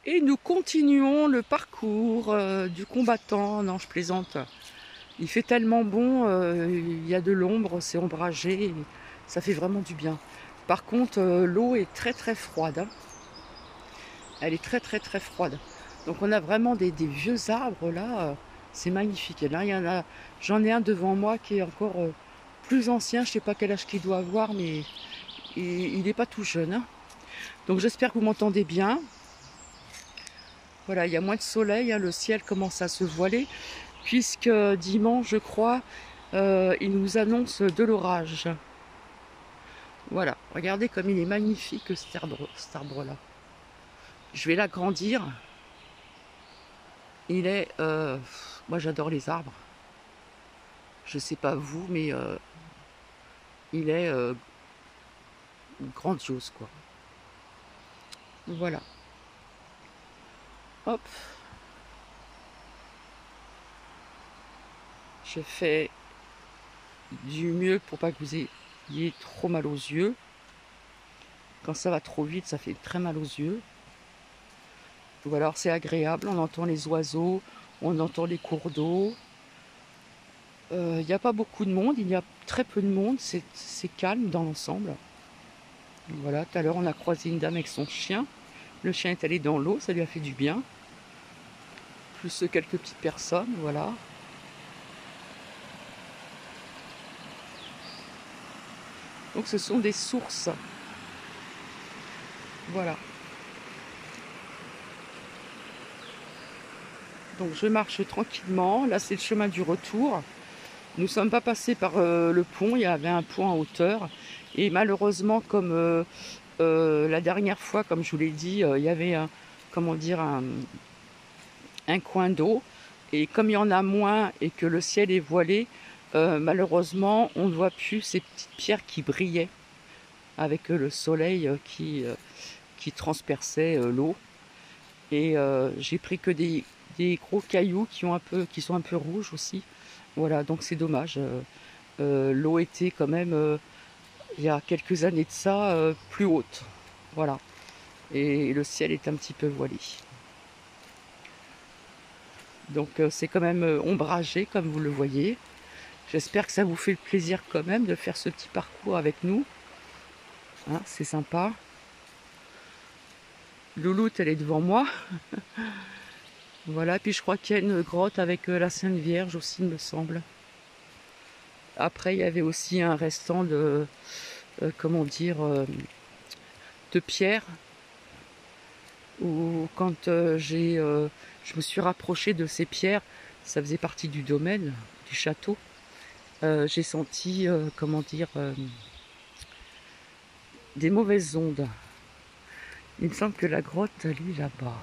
Et nous continuons le parcours du combattant. Non, je plaisante. Il fait tellement bon, il y a de l'ombre, c'est ombragé, et ça fait vraiment du bien. Par contre, l'eau est très très froide, hein. Elle est très très très froide. Donc on a vraiment des vieux arbres là, c'est magnifique. Et là, j'en ai un devant moi qui est encore plus ancien, je ne sais pas quel âge qu'il doit avoir, mais il n'est pas tout jeune, hein. Donc j'espère que vous m'entendez bien. Voilà, il y a moins de soleil, hein, le ciel commence à se voiler, puisque dimanche, je crois, il nous annonce de l'orage. Voilà, regardez comme il est magnifique cet arbre-là. Je vais l'agrandir. Il est... moi j'adore les arbres. Je sais pas vous, mais il est grandiose, quoi. Voilà. Hop. Je fais du mieux pour pas que vous ayez trop mal aux yeux. Quand ça va trop vite, ça fait très mal aux yeux. Donc alors c'est agréable, on entend les oiseaux, on entend les cours d'eau. Il n'y a pas beaucoup de monde, il y a très peu de monde, c'est calme dans l'ensemble. Voilà, tout à l'heure on a croisé une dame avec son chien. Le chien est allé dans l'eau, ça lui a fait du bien. Plus quelques petites personnes, voilà. Donc ce sont des sources. Voilà. Donc je marche tranquillement. Là c'est le chemin du retour. Nous ne sommes pas passés par le pont, il y avait un pont en hauteur. Et malheureusement, comme la dernière fois, comme je vous l'ai dit, il y avait comment dire, un coin d'eau. Et comme il y en a moins et que le ciel est voilé, malheureusement, on ne voit plus ces petites pierres qui brillaient avec le soleil qui transperçait l'eau. Et j'ai pris que des gros cailloux qui sont un peu rouges aussi. Voilà, donc c'est dommage. L'eau était quand même, il y a quelques années de ça, plus haute. Voilà. Et le ciel est un petit peu voilé. Donc c'est quand même ombragé, comme vous le voyez. J'espère que ça vous fait le plaisir quand même de faire ce petit parcours avec nous. Hein, c'est sympa. Louloute, elle est devant moi. Voilà, puis je crois qu'il y a une grotte avec la Sainte Vierge aussi, il me semble. Après, il y avait aussi un restant de, comment dire, de pierre, où quand je me suis rapprochée de ces pierres, ça faisait partie du domaine, du château, j'ai senti, comment dire, des mauvaises ondes. Il me semble que la grotte, elle est là-bas,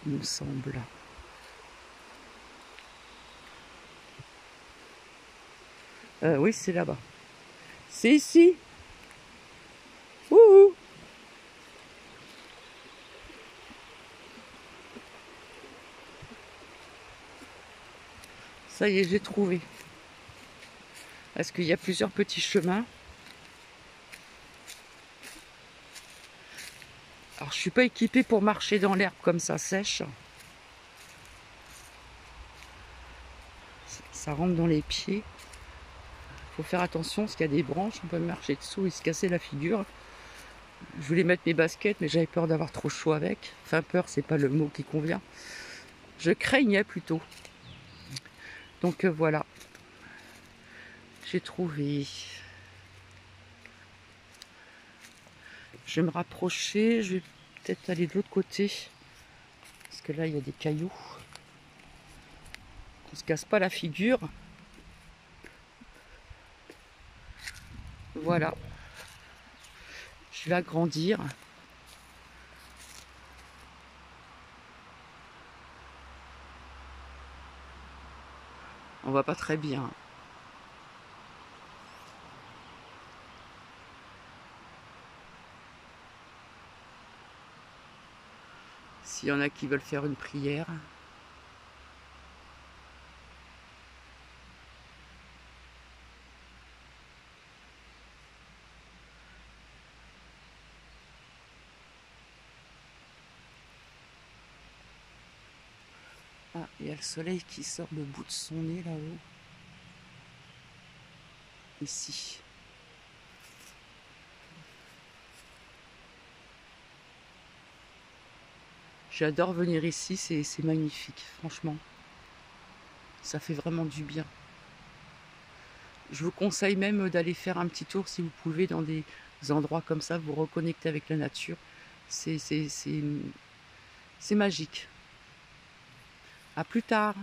il me semble. Oui, c'est là-bas. C'est ici. Ouh. Ça y est, j'ai trouvé. Parce qu'il y a plusieurs petits chemins. Alors, je suis pas équipée pour marcher dans l'herbe comme ça sèche. Ça rentre dans les pieds. Il faut faire attention parce qu'il y a des branches, on peut marcher dessous et se casser la figure. Je voulais mettre mes baskets, mais j'avais peur d'avoir trop chaud avec. Enfin, peur, c'est pas le mot qui convient. Je craignais plutôt. Donc voilà, j'ai trouvé. Je vais me rapprocher, je vais peut-être aller de l'autre côté. Parce que là, il y a des cailloux. On se casse pas la figure. Voilà. Je vais agrandir. On va pas très bien. S'il y en a qui veulent faire une prière. Ah, il y a le soleil qui sort le bout de son nez là-haut. Ici. J'adore venir ici, c'est magnifique, franchement. Ça fait vraiment du bien. Je vous conseille même d'aller faire un petit tour si vous pouvez dans des endroits comme ça, vous reconnecter avec la nature. C'est magique. À plus tard.